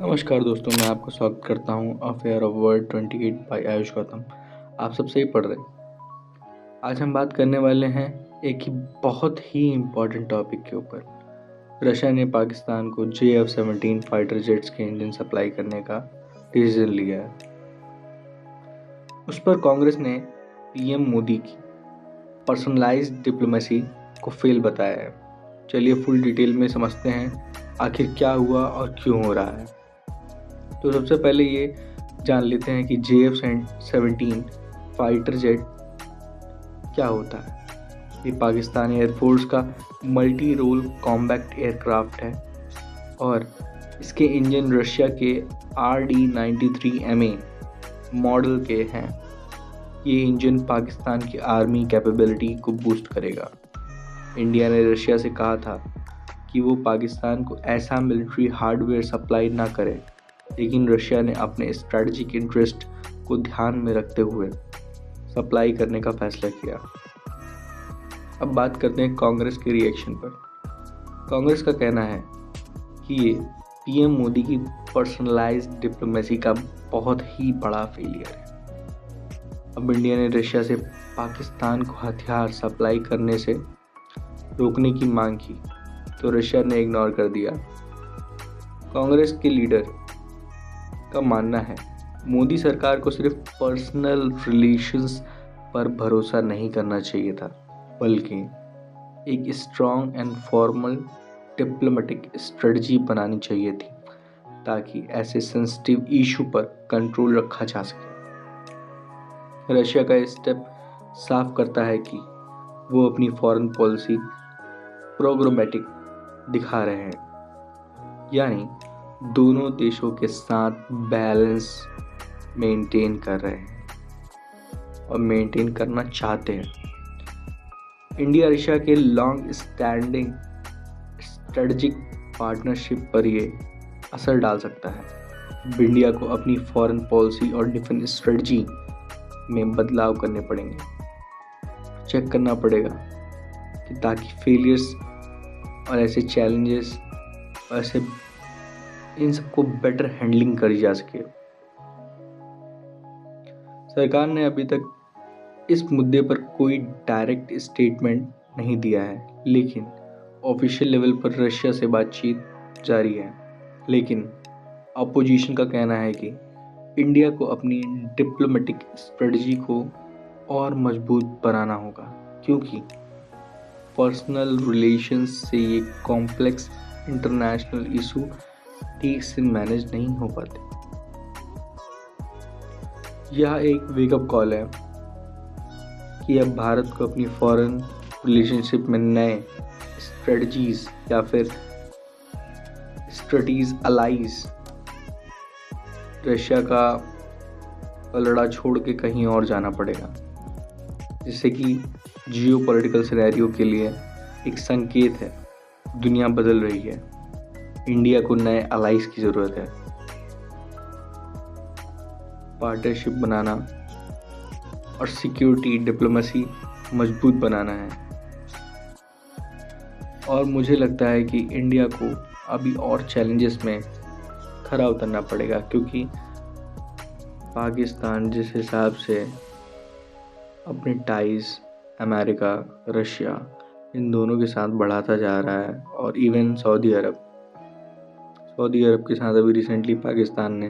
नमस्कार दोस्तों, मैं आपका स्वागत करता हूं affair of world 28 by Ayush Gautam. आप सबसे ही पढ़ रहे। आज हम बात करने वाले हैं एक ही बहुत ही इम्पोर्टेंट टॉपिक के ऊपर। रशिया ने पाकिस्तान को JF-17 फाइटर जेट्स के इंजन सप्लाई करने का डिसीजन लिया है। उस पर कांग्रेस ने पीएम मोदी की पर्सनलाइज्ड डिप्लोमेसी को फेल बताया है। चलिए फुल डिटेल में समझते हैं आखिर क्या हुआ और क्यों हो रहा है। तो सबसे पहले ये जान लेते हैं कि JF-17 फाइटर जेट क्या होता है। ये पाकिस्तानी एयरफोर्स का मल्टी रोल कॉम्बैट एयरक्राफ्ट है और इसके इंजन रशिया के RD-93MA मॉडल के हैं। ये इंजन पाकिस्तान की आर्मी कैपेबिलिटी को बूस्ट करेगा। इंडिया ने रशिया से कहा था कि वो पाकिस्तान को ऐसा मिलिट्री हार्डवेयर सप्लाई ना करे, लेकिन रशिया ने अपने स्ट्रैटेजिक इंटरेस्ट को ध्यान में रखते हुए सप्लाई करने का फैसला किया। अब बात करते हैं कांग्रेस के रिएक्शन पर। कांग्रेस का कहना है कि ये पीएम मोदी की पर्सनलाइज्ड डिप्लोमेसी का बहुत ही बड़ा फेलियर है। अब इंडिया ने रशिया से पाकिस्तान को हथियार सप्लाई करने से रोकने की मांग की तो रशिया ने इग्नोर कर दिया। कांग्रेस के लीडर का मानना है मोदी सरकार को सिर्फ पर्सनल रिलेशंस पर भरोसा नहीं करना चाहिए था, बल्कि एक strong and formal diplomatic strategy बनानी चाहिए थी ताकि ऐसे सेंसिटिव इशू पर कंट्रोल रखा जा सके। रशिया का स्टेप साफ करता है कि वो अपनी फॉरेन पॉलिसी प्रोग्रामेटिक दिखा रहे हैं, यानी दोनों देशों के साथ बैलेंस मेंटेन कर रहे हैं और मेंटेन करना चाहते हैं। इंडिया रशिया के लॉन्ग स्टैंडिंग स्ट्रेटजिक पार्टनरशिप पर ये असर डाल सकता है। इंडिया को अपनी फॉरेन पॉलिसी और डिफेंस स्ट्रेटजी में बदलाव करने पड़ेंगे, चेक करना पड़ेगा कि ताकि फेलियर्स और ऐसे चैलेंजेस ऐसे इन सबको बेटर हैंडलिंग करी जा सके। सरकार ने अभी तक इस मुद्दे पर कोई डायरेक्ट स्टेटमेंट नहीं दिया है, लेकिन ऑफिशियल लेवल पर रशिया से बातचीत जारी है। लेकिन अपोजिशन का कहना है कि इंडिया को अपनी डिप्लोमेटिक स्ट्रेटजी को और मजबूत बनाना होगा, क्योंकि पर्सनल रिलेशंस से ये कॉम्प्लेक्स इंटरनेशनल इशू ठीक से मैनेज नहीं हो पाते। यह एक वेकअप कॉल है कि अब भारत को अपनी फॉरेन रिलेशनशिप में नए स्ट्रेटजीज या फिर स्ट्रेटीज अलाइज रशिया का पलड़ा छोड़ के कहीं और जाना पड़ेगा, जिससे कि जियोपॉलिटिकल सिनेरियो के लिए एक संकेत है। दुनिया बदल रही है, इंडिया को नए अलाइज की ज़रूरत है। पार्टनरशिप बनाना और सिक्योरिटी डिप्लोमेसी मजबूत बनाना है। और मुझे लगता है कि इंडिया को अभी और चैलेंजेस में खरा उतरना पड़ेगा, क्योंकि पाकिस्तान जिस हिसाब से अपने टाइज अमेरिका, रशिया इन दोनों के साथ बढ़ाता जा रहा है, और इवन सऊदी अरब के साथ अभी रिसेंटली पाकिस्तान ने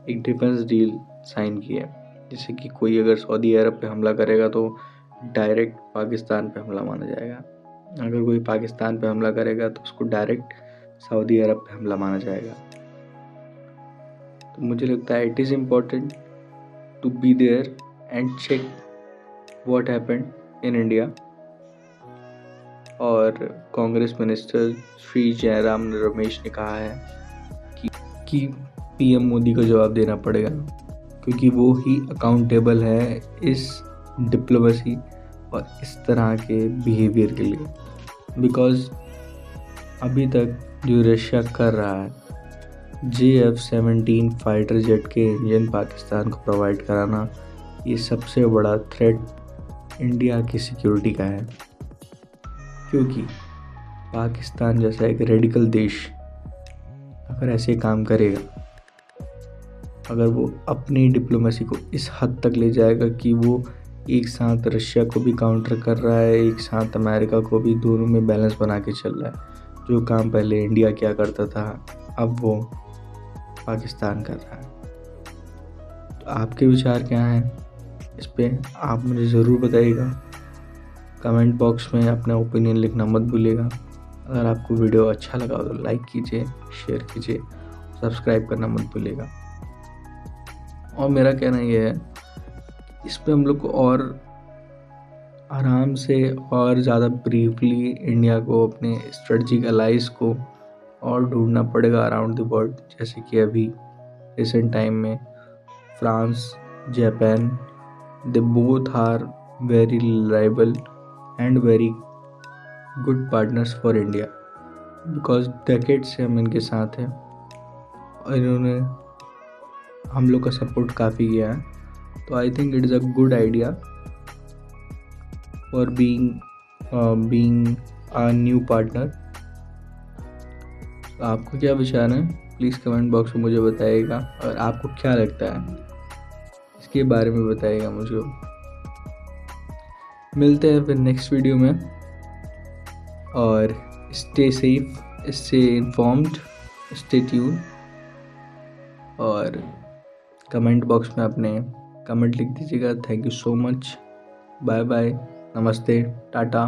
एक डिफेंस डील साइन की है, जिससे कि कोई अगर सऊदी अरब पे हमला करेगा तो डायरेक्ट पाकिस्तान पे हमला माना जाएगा। अगर कोई पाकिस्तान पे हमला करेगा तो उसको डायरेक्ट सऊदी अरब पे हमला माना जाएगा। तो मुझे लगता है it is important to be there and check what happened in India. और कांग्रेस मिनिस्टर श्री जयराम रमेश ने कहा है कि पीएम मोदी को जवाब देना पड़ेगा, क्योंकि वो ही अकाउंटेबल है इस डिप्लोमेसी और इस तरह के बिहेवियर के लिए। बिकॉज अभी तक जो रशिया कर रहा है, JF-17 फाइटर जेट के इंजन पाकिस्तान को प्रोवाइड कराना, ये सबसे बड़ा थ्रेट इंडिया की सिक्योरिटी का है। क्योंकि पाकिस्तान जैसा एक रेडिकल देश अगर ऐसे काम करेगा, अगर वो अपनी डिप्लोमेसी को इस हद तक ले जाएगा कि वो एक साथ रशिया को भी काउंटर कर रहा है, एक साथ अमेरिका को भी, दोनों में बैलेंस बना के चल रहा है। जो काम पहले इंडिया क्या करता था अब वो पाकिस्तान कर रहा है। तो आपके विचार क्या हैं इस पे, आप मुझे ज़रूर बताइएगा। कमेंट बॉक्स में अपना ओपिनियन लिखना मत भूलिएगा। अगर आपको वीडियो अच्छा लगा तो लाइक कीजिए, शेयर कीजिए, सब्सक्राइब करना मत भूलिएगा। और मेरा कहना यह है, इस पे हम लोग को और आराम से और ज़्यादा ब्रीफली इंडिया को अपने स्ट्रेटजिक अलाइज को और ढूंढना पड़ेगा अराउंड द वर्ल्ड। जैसे कि अभी रिसेंट टाइम में France, Japan, they both are very reliable and very good partners for India, because decade से हम इनके साथ हैं और इन्होंने हम लोग का सपोर्ट काफ़ी किया है। तो I think it is a good idea for being a new partner. आपको क्या विचार है, प्लीज़ कमेंट बॉक्स में मुझे बताइएगा। और आपको क्या लगता है इसके बारे में बताइएगा मुझे। मिलते हैं फिर नेक्स्ट वीडियो में, और stay safe, stay informed, stay tune. और कमेंट बॉक्स में अपने कमेंट लिख दीजिएगा। Thank you so much. Bye bye, नमस्ते, टाटा।